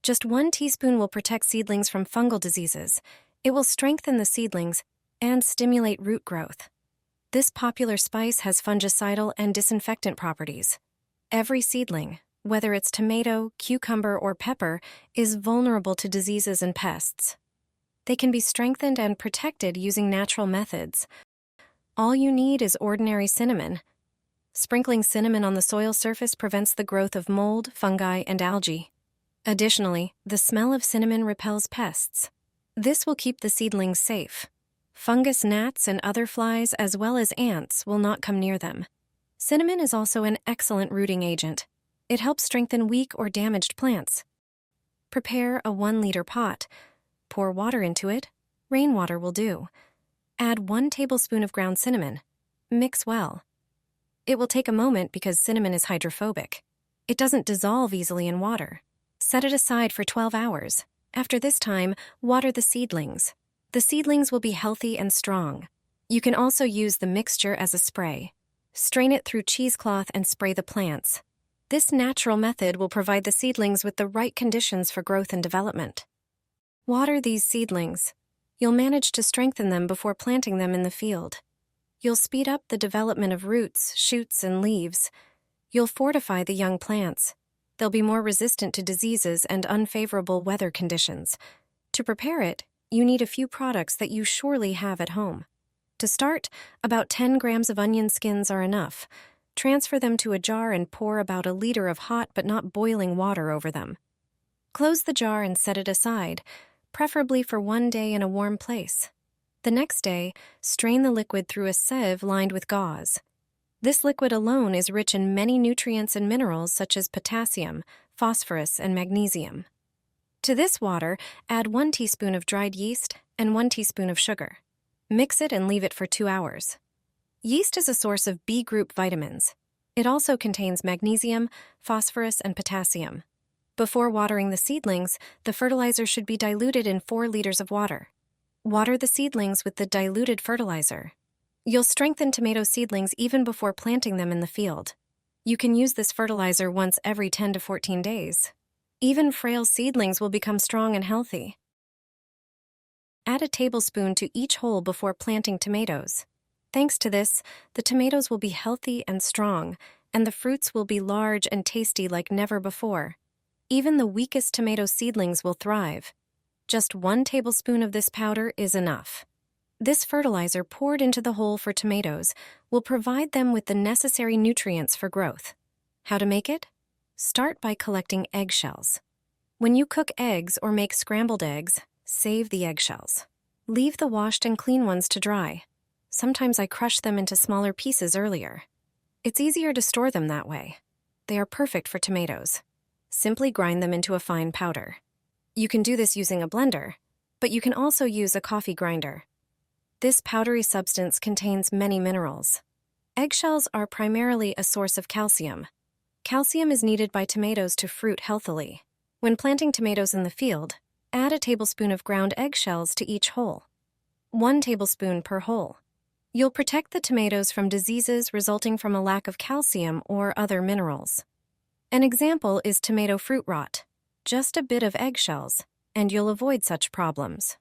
Just 1 teaspoon will protect seedlings from fungal diseases. It will strengthen the seedlings and stimulate root growth. This popular spice has fungicidal and disinfectant properties. Every seedling, whether it's tomato, cucumber, or pepper, is vulnerable to diseases and pests. They can be strengthened and protected using natural methods. All you need is ordinary cinnamon. Sprinkling cinnamon on the soil surface prevents the growth of mold, fungi, and algae. Additionally, the smell of cinnamon repels pests. This will keep the seedlings safe. Fungus gnats and other flies, as well as ants, will not come near them. Cinnamon is also an excellent rooting agent. It helps strengthen weak or damaged plants. Prepare a 1-liter pot. Pour water into it. Rainwater will do. Add 1 tablespoon of ground cinnamon. Mix well. It will take a moment because cinnamon is hydrophobic. It doesn't dissolve easily in water. Set it aside for 12 hours. After this time, water the seedlings. The seedlings will be healthy and strong. You can also use the mixture as a spray. Strain it through cheesecloth and spray the plants. This natural method will provide the seedlings with the right conditions for growth and development. Water these seedlings. You'll manage to strengthen them before planting them in the field. You'll speed up the development of roots, shoots, and leaves. You'll fortify the young plants. They'll be more resistant to diseases and unfavorable weather conditions. To prepare it, you need a few products that you surely have at home. To start, about 10 grams of onion skins are enough. Transfer them to a jar and pour about 1 liter of hot but not boiling water over them. Close the jar and set it aside, preferably for 1 day in a warm place. The next day, strain the liquid through a sieve lined with gauze. This liquid alone is rich in many nutrients and minerals such as potassium, phosphorus, and magnesium. To this water, add 1 teaspoon of dried yeast and 1 teaspoon of sugar. Mix it and leave it for 2 hours. Yeast is a source of B group vitamins. It also contains magnesium, phosphorus, and potassium. Before watering the seedlings, the fertilizer should be diluted in 4 liters of water. Water the seedlings with the diluted fertilizer. You'll strengthen tomato seedlings even before planting them in the field. You can use this fertilizer once every 10 to 14 days. Even frail seedlings will become strong and healthy. Add a tablespoon to each hole before planting tomatoes. Thanks to this, the tomatoes will be healthy and strong, and the fruits will be large and tasty like never before. Even the weakest tomato seedlings will thrive. Just 1 tablespoon of this powder is enough. This fertilizer poured into the hole for tomatoes will provide them with the necessary nutrients for growth. How to make it? Start by collecting eggshells. When you cook eggs or make scrambled eggs, save the eggshells. Leave the washed and clean ones to dry. Sometimes I crush them into smaller pieces earlier. It's easier to store them that way. They are perfect for tomatoes. Simply grind them into a fine powder. You can do this using a blender, but you can also use a coffee grinder. This powdery substance contains many minerals. Eggshells are primarily a source of calcium. Calcium is needed by tomatoes to fruit healthily. When planting tomatoes in the field, add a tablespoon of ground eggshells to each hole. 1 tablespoon per hole. You'll protect the tomatoes from diseases resulting from a lack of calcium or other minerals. An example is tomato fruit rot. Just a bit of eggshells, and you'll avoid such problems.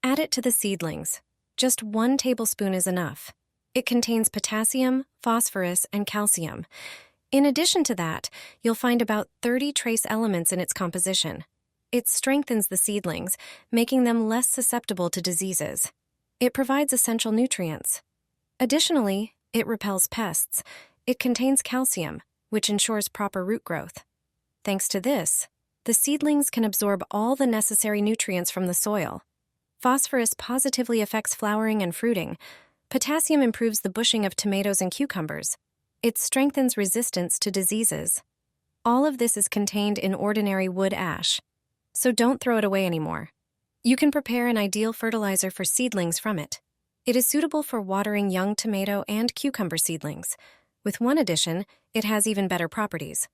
Add it to the seedlings. Just 1 tablespoon is enough. It contains potassium, phosphorus, and calcium. In addition to that, you'll find about 30 trace elements in its composition. It strengthens the seedlings, making them less susceptible to diseases. It provides essential nutrients. Additionally, it repels pests. It contains calcium, which ensures proper root growth. Thanks to this, the seedlings can absorb all the necessary nutrients from the soil. Phosphorus positively affects flowering and fruiting. Potassium improves the bushing of tomatoes and cucumbers. It strengthens resistance to diseases. All of this is contained in ordinary wood ash, so don't throw it away anymore. You can prepare an ideal fertilizer for seedlings from it. It is suitable for watering young tomato and cucumber seedlings. With one addition, it has even better properties.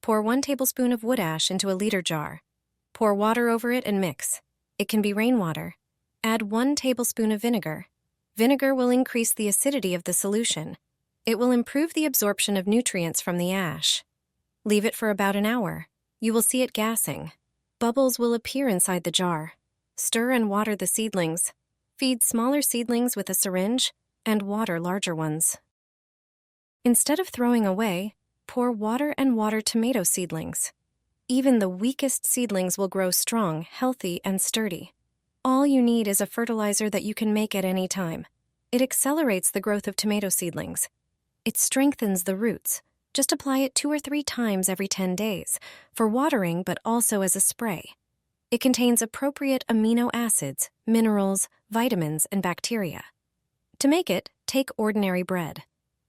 Pour 1 tablespoon of wood ash into a liter jar. Pour water over it and mix. It can be rainwater. Add 1 tablespoon of vinegar. Vinegar will increase the acidity of the solution. It will improve the absorption of nutrients from the ash. Leave it for about an hour. You will see it gassing. Bubbles will appear inside the jar. Stir and water the seedlings. Feed smaller seedlings with a syringe and water larger ones. Instead of throwing away, pour water and water tomato seedlings. Even the weakest seedlings will grow strong, healthy, and sturdy. All you need is a fertilizer that you can make at any time. It accelerates the growth of tomato seedlings. It strengthens the roots. Just apply it 2 or 3 times every 10 days, for watering but also as a spray. It contains appropriate amino acids, minerals, vitamins, and bacteria. To make it, take ordinary bread.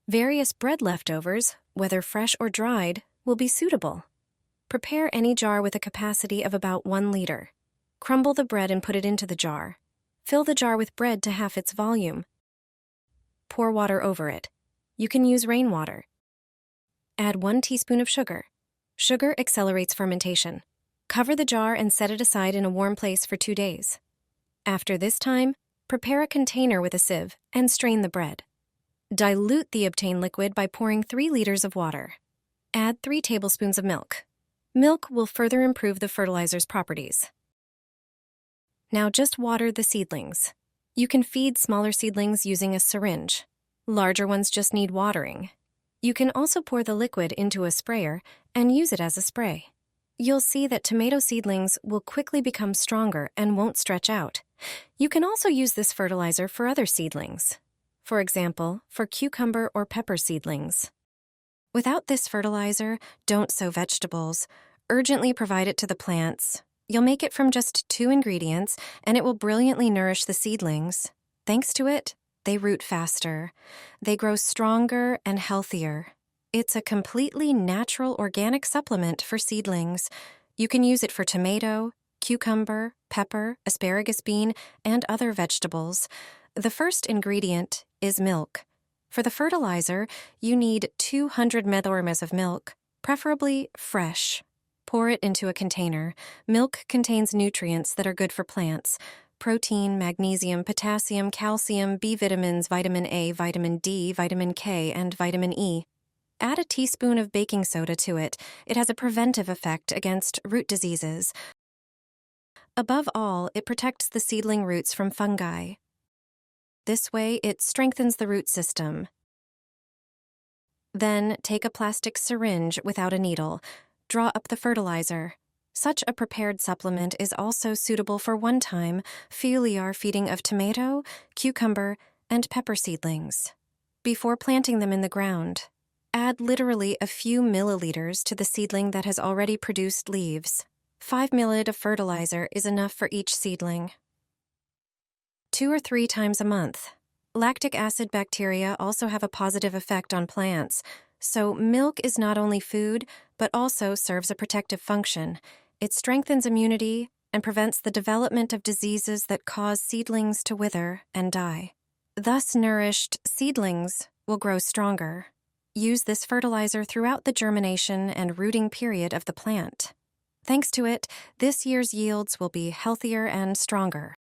Various bread leftovers, whether fresh or dried, will be suitable. Prepare any jar with a capacity of about 1 liter. Crumble the bread and put it into the jar. Fill the jar with bread to half its volume. Pour water over it. You can use rainwater. Add 1 teaspoon of sugar. Sugar accelerates fermentation. Cover the jar and set it aside in a warm place for 2 days. After this time, prepare a container with a sieve and strain the bread. Dilute the obtained liquid by pouring 3 liters of water. Add 3 tablespoons of milk. Milk will further improve the fertilizer's properties. Now just water the seedlings. You can feed smaller seedlings using a syringe. Larger ones just need watering. You can also pour the liquid into a sprayer and use it as a spray. You'll see that tomato seedlings will quickly become stronger and won't stretch out. You can also use this fertilizer for other seedlings. For example, for cucumber or pepper seedlings. Without this fertilizer, don't sow vegetables. Urgently provide it to the plants. You'll make it from just 2 ingredients, and it will brilliantly nourish the seedlings. Thanks to it, they root faster. They grow stronger and healthier. It's a completely natural organic supplement for seedlings. You can use it for tomato, cucumber, pepper, asparagus bean, and other vegetables. The first ingredient is milk. For the fertilizer, you need 200 milliliters of milk, preferably fresh. Pour it into a container. Milk contains nutrients that are good for plants: protein, magnesium, potassium, calcium, B vitamins, vitamin A, vitamin D, vitamin K, and vitamin E. Add a teaspoon of baking soda to it. It has a preventive effect against root diseases. Above all, it protects the seedling roots from fungi. This way, it strengthens the root system. Then, take a plastic syringe without a needle. Draw up the fertilizer. Such a prepared supplement is also suitable for one-time foliar feeding of tomato, cucumber, and pepper seedlings. Before planting them in the ground, add literally a few milliliters to the seedling that has already produced leaves. 5 milliliters of fertilizer is enough for each seedling. 2 or 3 times a month. Lactic acid bacteria also have a positive effect on plants, so milk is not only food, but also serves a protective function. It strengthens immunity and prevents the development of diseases that cause seedlings to wither and die. Thus nourished seedlings will grow stronger. Use this fertilizer throughout the germination and rooting period of the plant. Thanks to it, this year's yields will be healthier and stronger.